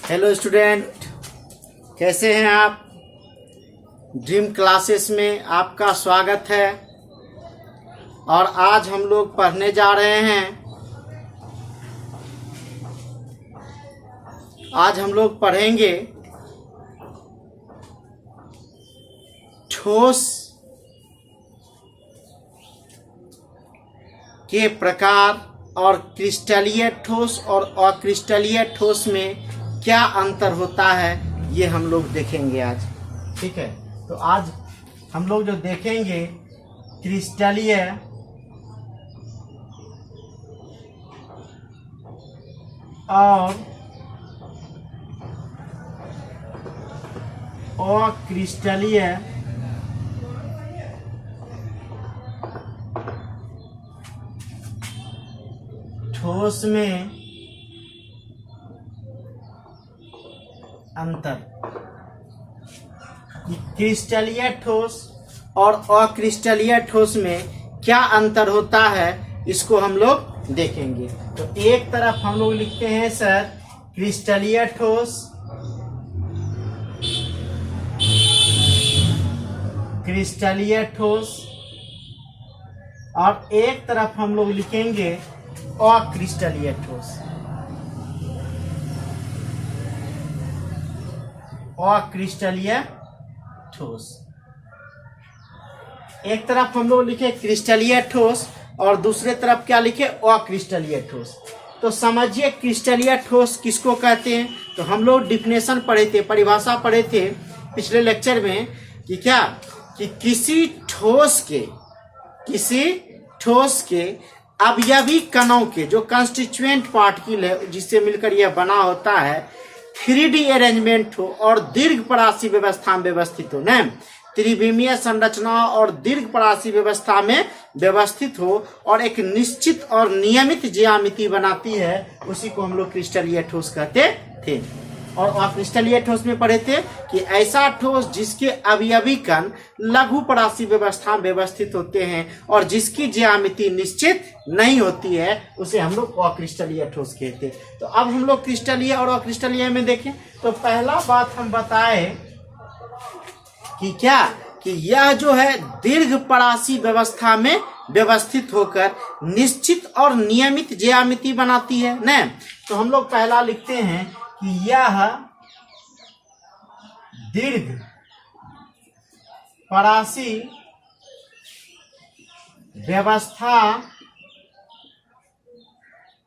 Hello student, कैसे हैं आप। ड्रीम क्लासेस में आपका स्वागत है। और आज हम लोग पढ़ने जा रहे हैं। आज हम लोग पढ़ेंगे ठोस के प्रकार और क्रिस्टलीय ठोस और अक्रिस्टलीय ठोस में क्या अंतर होता है, ये हम लोग देखेंगे आज। ठीक है, तो आज हम लोग जो देखेंगे क्रिस्टलीय और अक्रिस्टलीय ठोस में अंतर। क्रिस्टलीय ठोस और अक्रिस्टलीय ठोस में क्या अंतर होता है, इसको हम लोग देखेंगे। तो एक तरफ हम लोग लिखते हैं सर क्रिस्टलीय ठोस, क्रिस्टलीय ठोस, और एक तरफ हम लोग लिखेंगे अक्रिस्टलीय ठोस, अक्रिस्टलीय ठोस। एक तरफ हम लोग लिखे क्रिस्टलीय ठोस और दूसरे तरफ क्या लिखे, अक्रिस्टलीय ठोस। तो समझिए क्रिस्टलीय ठोस किसको कहते हैं। तो हम लोग डिफिनेशन पढ़े थे, परिभाषा पढ़े थे पिछले लेक्चर में कि क्या कि किसी ठोस के अवयवी कणों के जो कंस्टिट्यूएंट पार्टिकल जिससे मिलकर यह बना होता है 3D अरेंजमेंट हो और दीर्घ परासी व्यवस्था में व्यवस्थित हो, न त्रिविमीय संरचना और दीर्घ परासी व्यवस्था में व्यवस्थित हो और एक निश्चित और नियमित ज्यामिति बनाती है, उसी को हम लोग क्रिस्टलीय ठोस कहते थे। और अक्रिस्टलीय ठोस में पढ़े थे कि ऐसा ठोस जिसके अवयवी कण लघु परासी व्यवस्था में व्यवस्थित होते हैं और जिसकी ज्यामिति निश्चित नहीं होती है, उसे हम लोग अक्रिस्टलीय ठोस कहते हैं। तो अब हम लोग क्रिस्टलीय और अक्रिस्टलीय में देखें तो पहला बात हम बताए कि क्या कि यह जो है दीर्घ परासी व्यवस्था में व्यवस्थित होकर निश्चित और नियमित ज्यामिति बनाती है न। तो हम लोग पहला लिखते हैं कि यह दीर्घ परासी व्यवस्था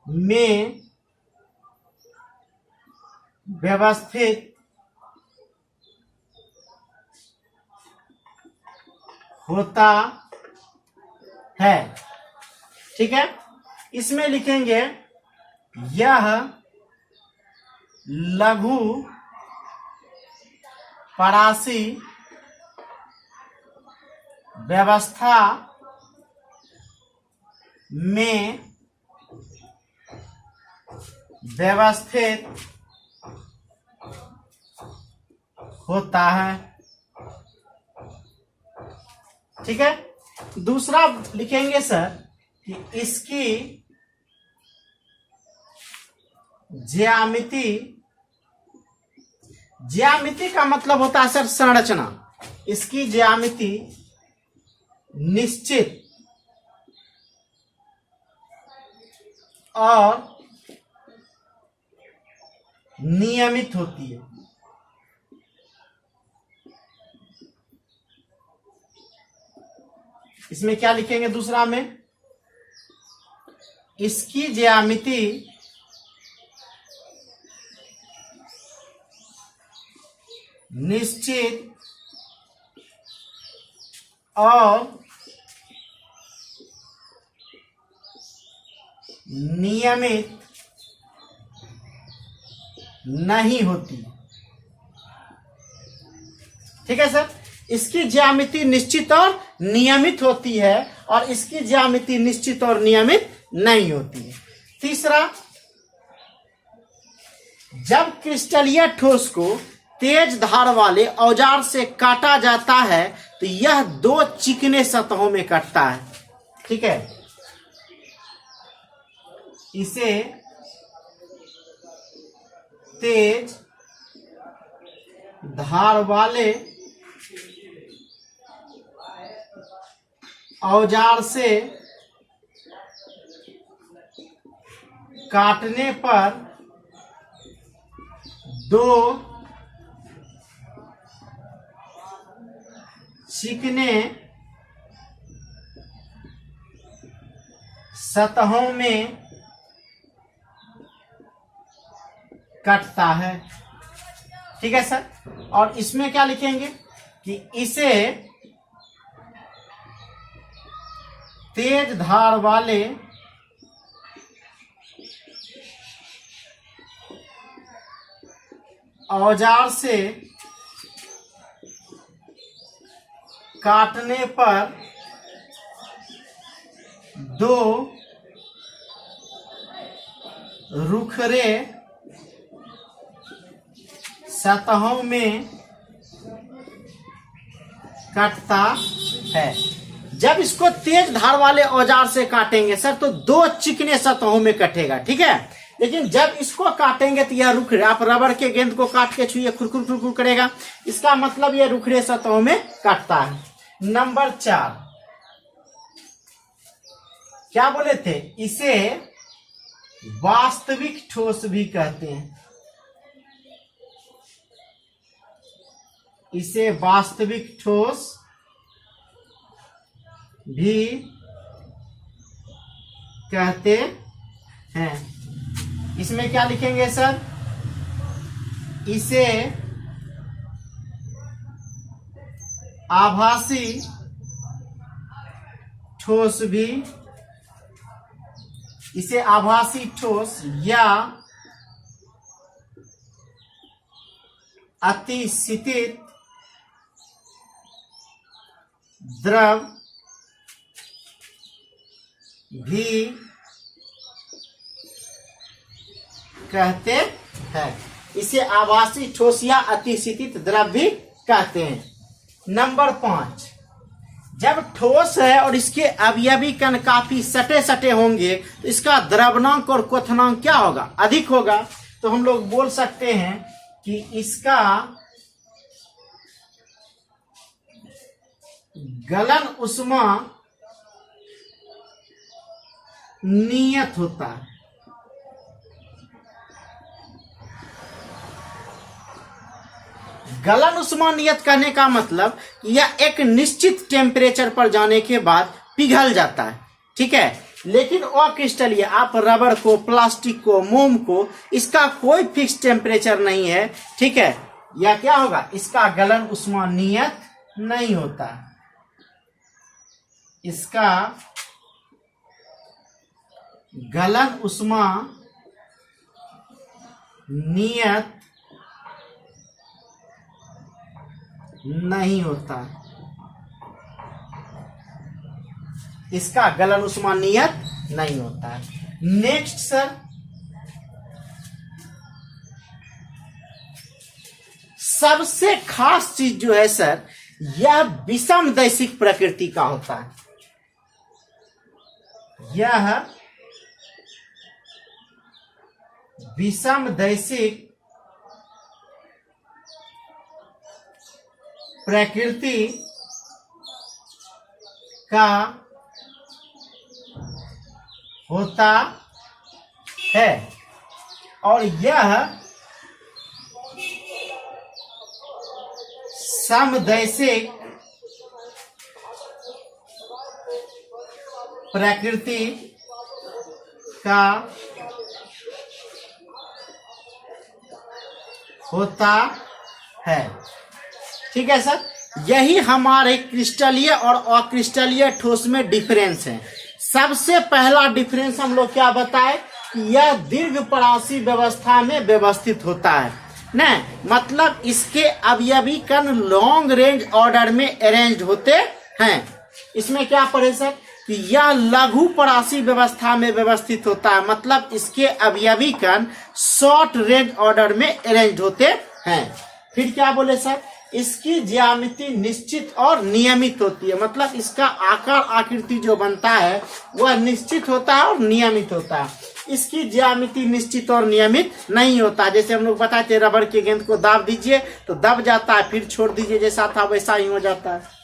में व्यवस्थित होता है। ठीक है, इसमें लिखेंगे यह लघु परासी व्यवस्था में व्यवस्थित होता है। ठीक है, दूसरा लिखेंगे सर कि इसकी ज्यामिति का मतलब होता है सर संरचना। इसकी ज्यामिति निश्चित और नियमित होती है। इसमें क्या लिखेंगे दूसरा में, इसकी ज्यामिति निश्चित और नियमित नहीं होती। ठीक है सर, इसकी ज्यामिति निश्चित और नियमित होती है और इसकी ज्यामिति निश्चित और नियमित नहीं होती है। तीसरा, जब क्रिस्टलीय ठोस को तेज धार वाले औजार से काटा जाता है तो यह दो चिकने सतहों में कटता है। ठीक है, इसे तेज धार वाले औजार से काटने पर दो चिकने सतहों में कटता है। ठीक है सर, और इसमें क्या लिखेंगे कि इसे तेज धार वाले औजार से काटने पर दो रुखरे सतहों में कटता है। जब इसको तेज धार वाले औजार से काटेंगे सर तो दो चिकने सतहों में कटेगा, ठीक है। लेकिन जब इसको काटेंगे तो यह रुखरे, आप रबर के गेंद को काट के छुइए खुरखुर खुरखुर करेगा, इसका मतलब यह रुखरे सतहों में काटता है। नंबर 4 क्या बोले थे, इसे वास्तविक ठोस भी कहते हैं। इसे वास्तविक ठोस भी कहते हैं। इसमें क्या लिखेंगे सर, इसे आभासी ठोस भी, इसे आभासी ठोस या अतिशीतित द्रव भी कहते हैं। इसे आभासी ठोस या अतिशीतित द्रव भी कहते हैं। नंबर 5 जब ठोस है और इसके अवयवी कण काफी सटे सटे होंगे तो इसका द्रवणांक और क्वथनांक क्या होगा, अधिक होगा। तो हम लोग बोल सकते हैं कि इसका गलन उष्मा नियत होता है। गलन उष्मा नियत कहने का मतलब यह एक निश्चित टेम्परेचर पर जाने के बाद पिघल जाता है, ठीक है। लेकिन अक्रिस्टलीय, आप रबर को, प्लास्टिक को, मोम को, इसका कोई फिक्स टेम्परेचर नहीं है, ठीक है। यह क्या होगा, इसका गलन उष्मा नियत नहीं होता। इसका गलन उष्मा नियत नहीं होता। इसका गलन उष्मा नियत नहीं होता है। नेक्स्ट सर, सबसे खास चीज जो है सर, यह विषमदैशिक प्रकृति का होता है। यह विषमदैशिक प्रकृति का होता है और यह समदैशिक प्रकृति का होता है, ठीक है सर। यही हमारे क्रिस्टलीय और अक्रिस्टलीय ठोस में डिफरेंस है। सबसे पहला डिफरेंस हम लोग क्या बताए, यह दीर्घ परासी व्यवस्था में व्यवस्थित होता है न, मतलब इसके अवयवी कण लॉन्ग रेंज ऑर्डर में अरेंज्ड होते हैं। इसमें क्या पढ़े सर कि यह लघु परासी व्यवस्था में व्यवस्थित होता है, मतलब इसके अवयवी कण शॉर्ट रेंज ऑर्डर में अरेंज्ड होते हैं। फिर क्या बोले सर, इसकी ज्यामिति निश्चित और नियमित होती है, मतलब इसका आकार आकृति जो बनता है वह निश्चित होता है और नियमित होता है। इसकी ज्यामिति निश्चित और नियमित नहीं होता। जैसे हम लोग बताए थे रबर की गेंद को दाब दीजिए तो दब जाता है, फिर छोड़ दीजिए जैसा था वैसा ही हो जाता है।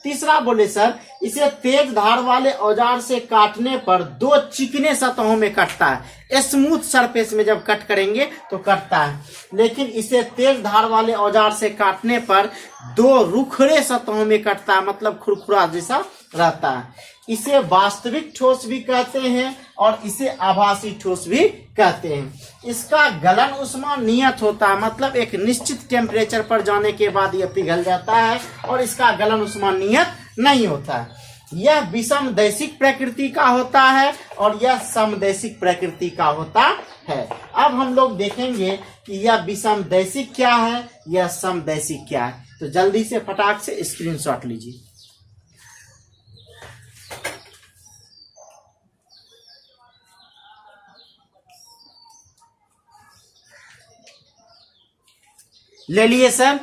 तीसरा बोले सर, इसे तेज धार वाले औजार से काटने पर 2 चिकने सतहों में कटता है। स्मूथ सरफेस में जब कट करेंगे तो कटता है, लेकिन इसे तेज धार वाले औजार से काटने पर 2 रुखड़े सतहों में कटता है, मतलब खुरखुरा जैसा रहता है। इसे वास्तविक ठोस भी कहते हैं और इसे आभासी ठोस भी कहते हैं। इसका गलन ऊष्मा नियत होता है, मतलब एक निश्चित टेम्परेचर पर जाने के बाद यह पिघल जाता है, और इसका गलन ऊष्मा नियत नहीं होता है। यह विषमदैशिक प्रकृति का होता है और यह समदैशिक प्रकृति का होता है। अब हम लोग देखेंगे कि यह विषमदैशिक क्या है, यह समदैशिक क्या है। तो जल्दी से फटाक से स्क्रीनशॉट लीजिए। ले लिए सर?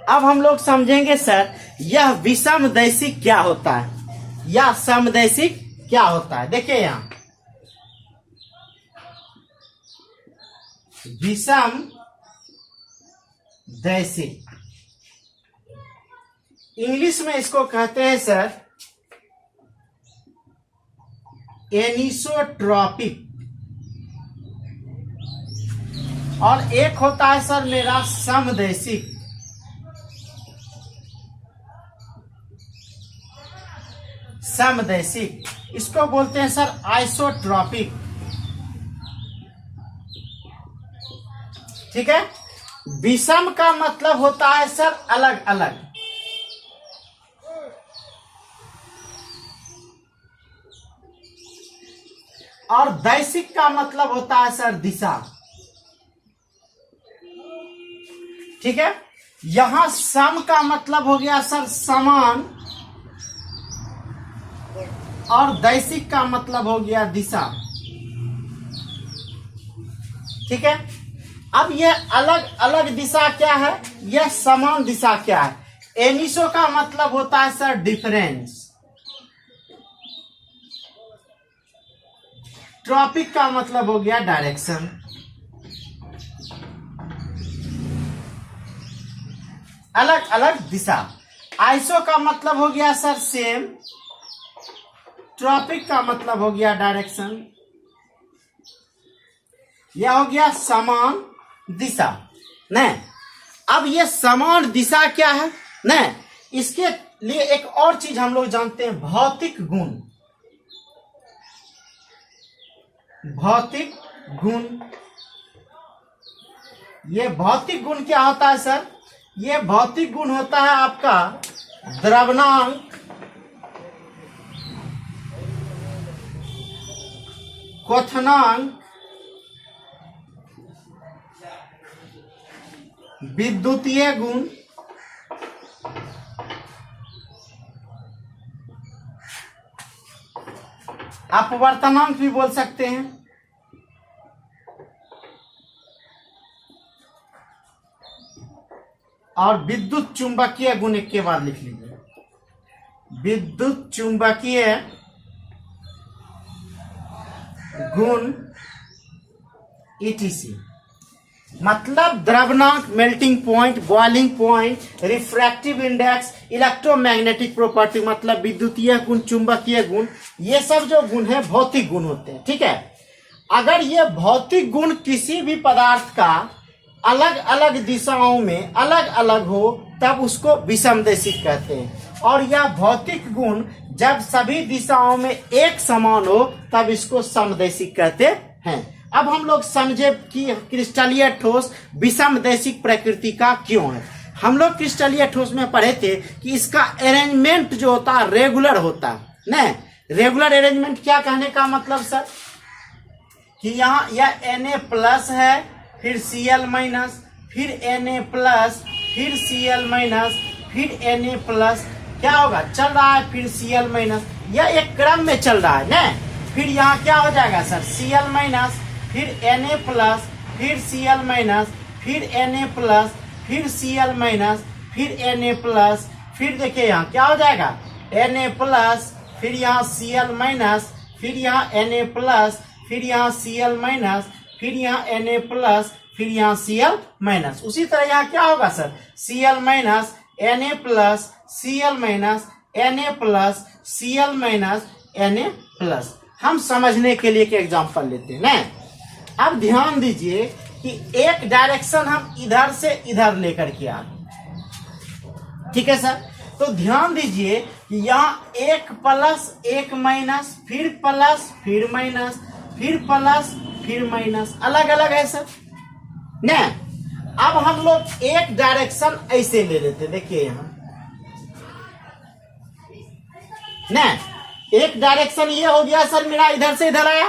अब हम लोग समझेंगे सर यह विषमदैशिक क्या होता है या समदैशिक क्या होता है। देखिए यहां विषमदैशिक, इंग्लिश में इसको कहते हैं सर एनिसोट्रॉपिक, और एक होता है सर मेरा समदैशिक। समदैशिक इसको बोलते हैं सर आइसोट्रॉपिक। ठीक है। विषम का मतलब होता है सर अलग अलग, और दैशिक का मतलब होता है सर दिशा। ठीक है। यहां सम का मतलब हो गया सर समान, और दैशिक का मतलब हो गया दिशा। ठीक है। अब यह अलग अलग दिशा क्या है, यह समान दिशा क्या है। एनिसो का मतलब होता है सर डिफरेंस, ट्रॉपिक का मतलब हो गया डायरेक्शन, अलग अलग दिशा। आइसो का मतलब हो गया सर सेम, ट्रॉपिक का मतलब हो गया डायरेक्शन, यह हो गया समान दिशा। नहीं, अब ये समान दिशा क्या है नहीं, इसके लिए एक और चीज हम लोग जानते हैं, भौतिक गुण। भौतिक गुण, ये भौतिक गुण क्या होता है सर, ये भौतिक गुण होता है आपका द्रव्यनांक, क्वथनांक, विद्युतीय गुण, अपवर्तनांक भी बोल सकते हैं, और विद्युत चुंबकीय गुण एक के बाद लिख लीजिए। विद्युत चुंबकीय गुण ETC, मतलब द्रव्यनांक, melting point, boiling point, refractive index, electromagnetic property, मतलब विद्युतीय गुण, चुंबकीय गुण, ये सब जो गुण है भौतिक गुण होते हैं। ठीक है। अगर ये भौतिक गुण किसी भी पदार्थ का अलग अलग दिशाओं में अलग अलग हो तब उसको विषमदैशिक कहते हैं, और यह भौतिक गुण जब सभी दिशाओं में एक समान हो तब इसको समदैशिक कहते हैं। अब हम लोग समझे कि क्रिस्टलीय ठोस विषमदैशिक प्रकृति का क्यों है। हम लोग क्रिस्टलीय ठोस में पढ़े थे कि इसका अरेंजमेंट जो होता है रेगुलर होता है। नहीं, रेगुलर अरेंजमेंट क्या कहने का मतलब सर, कि यहाँ यह Na+ है, फिर Cl-, फिर Na+, फिर Cl-, फिर Na+, क्या होगा, चल रहा है, फिर Cl माइनस, यह एक क्रम में चल रहा है ना। फिर यहाँ क्या हो जाएगा सर, Cl माइनस, फिर Na प्लस, फिर Cl माइनस, फिर Na प्लस, फिर Cl माइनस, फिर Na प्लस, फिर देखिए यहाँ क्या हो जाएगा, Na प्लस, फिर यहाँ Cl माइनस, फिर यहाँ Na प्लस, फिर यहाँ Cl माइनस, फिर यहाँ Na प्लस, फिर यहाँ Cl माइनस। उसी तरह यहाँ क्या होगा sir, Cl minus, Na plus, Cl minus, Na plus, Cl minus, Na plus. हम समझने के लिए एक एग्जांपल लेते हैं ना। अब ध्यान दीजिए कि एक डायरेक्शन हम इधर से इधर लेकर के आ, ठीक है सर। तो ध्यान दीजिए कि यहाँ एक प्लस एक माइनस, फिर प्लस फिर माइनस, फिर प्लस फिर माइनस, अलग अलग है सर ना। अब हम लोग एक डायरेक्शन ऐसे ले लेते, देखिए यहाँ ना, एक डायरेक्शन ये हो गया सर मेरा, इधर से इधर आया।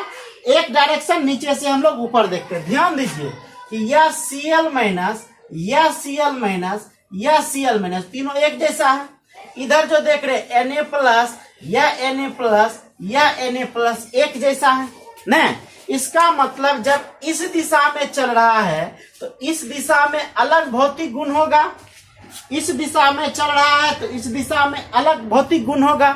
एक डायरेक्शन नीचे से हम लोग ऊपर देखते हैं। ध्यान दीजिए कि यह Cl माइनस, यह Cl माइनस, यह Cl माइनस, तीनों एक जैसा है। इधर जो देख रहे Na प्लस, यह Na प्लस, यह Na प्लस एक जैसा है ना। इसका मतलब जब इस दिशा में चल रहा है तो इस दिशा में अलग भौतिक गुण होगा, इस दिशा में चल रहा है तो इस दिशा में अलग भौतिक गुण होगा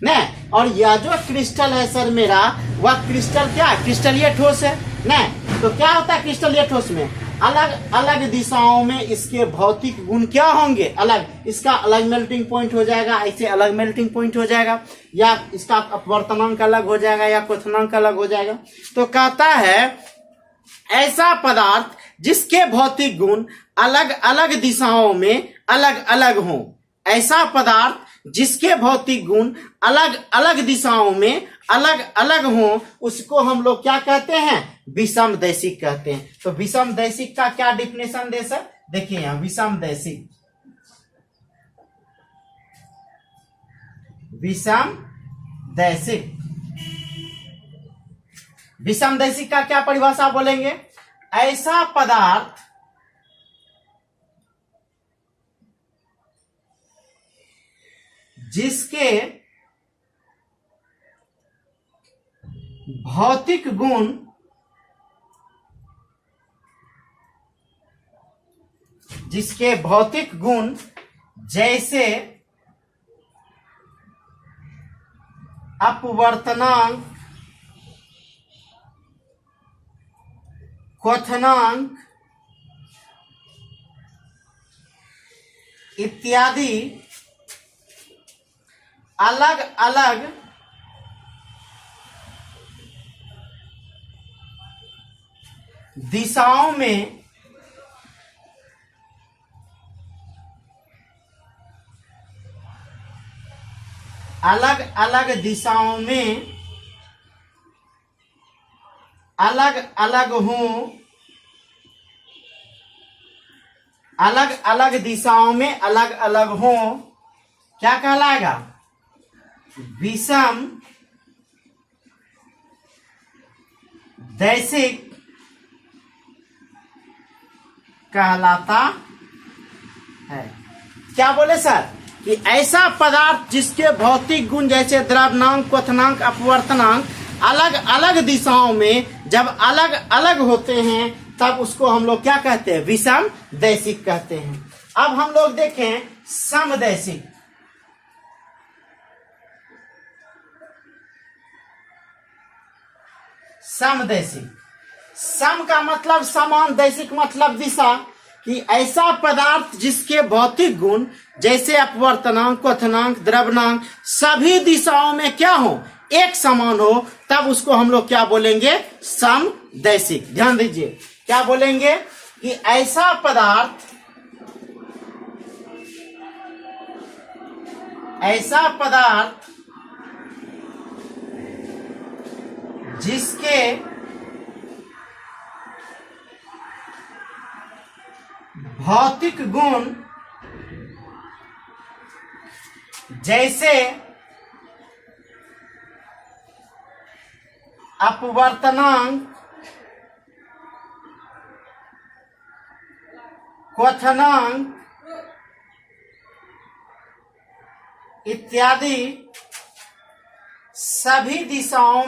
ना। और यह जो क्रिस्टल है सर मेरा, वह क्रिस्टल क्या है, क्रिस्टलीय ठोस है ना। तो क्या होता है क्रिस्टलीय ठोस में, अलग अलग दिशाओं में इसके भौतिक गुण क्या होंगे, अलग। इसका अलग मेल्टिंग पॉइंट हो जाएगा, ऐसे अलग मेल्टिंग पॉइंट हो जाएगा, या इसका अपवर्तनांक अलग हो जाएगा, या क्वथनांक अलग हो जाएगा। तो कहता है ऐसा पदार्थ जिसके भौतिक गुण अलग अलग दिशाओं में अलग अलग हों, ऐसा पदार्थ जिसके भौतिक गुण अलग अलग दिशाओं में अलग अलग हों, उसको हम लोग क्या कहते हैं, विषमदैशिक कहते हैं। तो विषमदैशिक का क्या डिफिनेशन दे सर, देखिए यहाँ विषमदैशिक, विषमदैशिक, विषमदैशिक का क्या परिभाषा बोलेंगे, ऐसा पदार्थ जिसके भौतिक गुण जैसे अपवर्तनांक, क्वथनांक इत्यादि अलग अलग दिशाओं में अलग अलग दिशाओं में अलग अलग हों, अलग अलग दिशाओं में अलग अलग हों, क्या कहलाएगा, विषम दैशिक कहलाता है। क्या बोले सर कि ऐसा पदार्थ जिसके भौतिक गुण जैसे द्रव्यनांक, क्वथनांक, अपवर्तनांक अलग अलग दिशाओं में जब अलग अलग होते हैं तब उसको हम लोग क्या कहते हैं, विषम दैशिक कहते हैं। अब हम लोग देखें समदैशिक। समदैशिक, सम का मतलब समान, दैशिक मतलब दिशा, कि ऐसा पदार्थ जिसके भौतिक गुण जैसे अपवर्तनांक, क्वथनांक, द्रव्यनांक सभी दिशाओं में क्या हो, एक समान हो, तब उसको हम लोग क्या बोलेंगे, समदैशिक। ध्यान दीजिए क्या बोलेंगे कि ऐसा पदार्थ, ऐसा पदार्थ जिसके भौतिक गुण जैसे अपवर्तनांक, क्वथनांक इत्यादि सभी दिशाओं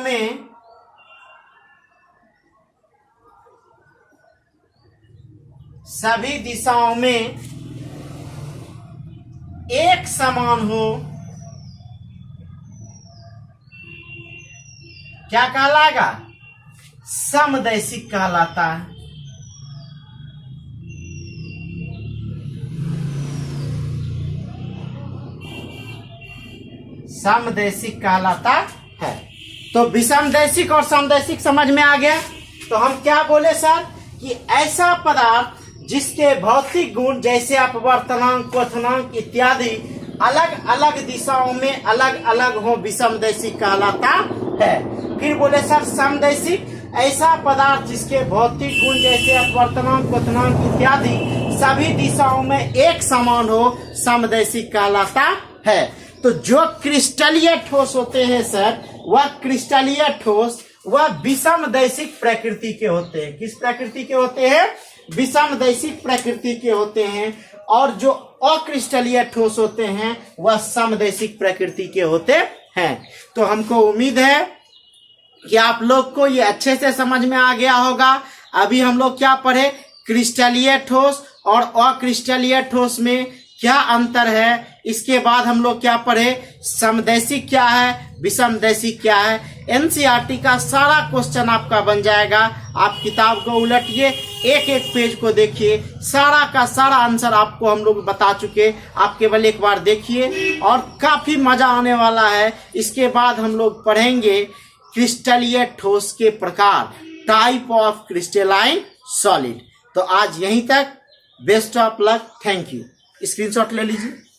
में एक समान हो, क्या कहलाएगा? समदैशिक कहलाता है। समदैशिक कहलाता है। तो विषमदैशिक और समदैशिक समझ में आ गया। तो हम क्या बोले सर कि ऐसा पदार्थ जिसके भौतिक गुण जैसे अपवर्तनांक, क्वथनांक इत्यादि अलग अलग दिशाओं में अलग अलग हो, विषमदैशिक कहलाता है। फिर बोले सर समदैशिक, ऐसा पदार्थ जिसके भौतिक गुण जैसे अपवर्तनांक, क्वथनांक इत्यादि सभी दिशाओं में एक समान हो, समदैशिक कहलाता है। तो जो क्रिस्टलीय ठोस होते हैं सर, वह क्रिस्टलीय ठोस वह विषमदैशिक प्रकृति के होते हैं। किस प्रकृति के होते हैं? विषमदैशिक प्रकृति के होते हैं। और जो अक्रिस्टलीय ठोस होते हैं वह समदैशिक प्रकृति के होते हैं। तो हमको उम्मीद है कि आप लोग को ये अच्छे से समझ में आ गया होगा। अभी हम लोग क्या पढ़े? क्रिस्टलीय ठोस और अक्रिस्टलीय ठोस में क्या अंतर है। इसके बाद हम लोग क्या पढ़े? समदैशिक क्या है, विषमदैशिक क्या है। एनसीईआरटी का सारा क्वेश्चन आपका बन जाएगा। आप किताब को उलटिए, एक एक पेज को देखिए, सारा का सारा आंसर आपको हम लोग बता चुके। आप केवल एक बार देखिए और काफी मजा आने वाला है। इसके बाद हम लोग पढ़ेंगे क्रिस्टलीय ठोस के प्रकार, टाइप ऑफ क्रिस्टलाइन सॉलिड। तो आज यहीं तक। Best of luck. Thank you. Screenshot ले लीजिए।